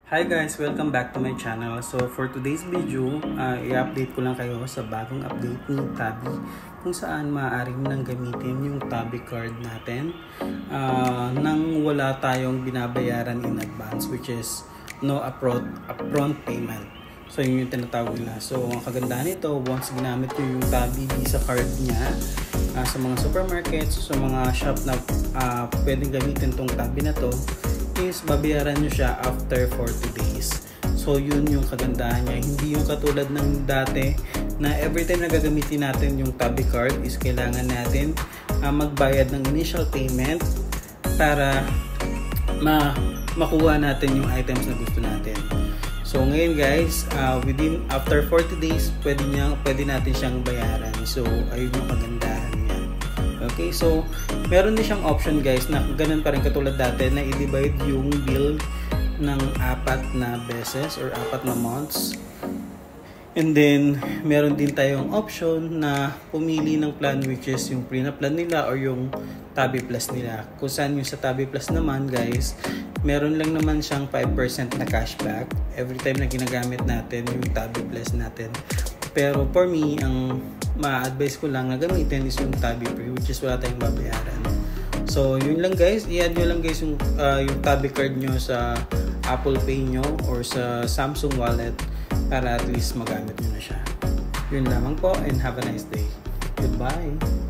Hi guys! Welcome back to my channel. So for today's video, i-update ko lang kayo sa bagong update ni Tabi kung saan maaaring nang gamitin yung Tabi card natin nang wala tayong binabayaran in advance, which is no upfront payment. So yun yung tinatawag nila. So ang kagandahan nito, once ginamit nyo yung Tabi Visa card niya sa mga supermarkets, sa mga shop na pwedeng gamitin tong Tabi na to, is babayaran nyo siya after 40 days. So yun yung kagandahan niya. Hindi yung katulad ng dati na every time na gagamitin natin yung Tabi card is kailangan natin magbayad ng initial payment para makuha natin yung items na gusto natin. So ngayon guys, after 40 days, pwede natin siyang bayaran. So ayun yung kagandahan niya. Okay, so meron din siyang option guys na ganun pa rin katulad dati na i-divide yung bill ng 4 na beses or 4 na months. And then meron din tayong option na pumili ng plan, which is yung pre-na plan nila or yung Tabi Plus nila. Kung saan yung sa Tabi Plus naman guys, meron lang naman siyang 5% na cashback every time na ginagamit natin yung Tabi Plus natin. Pero for me, ang ma-advise ko lang na gamitin is yung Tabi Free, which is wala tayong babayaran. So yun lang guys, i-add nyo lang guys yung Tabi card nyo sa Apple Pay nyo or sa Samsung Wallet para at least magamit nyo na siya. Yun lamang po, and have a nice day. Goodbye!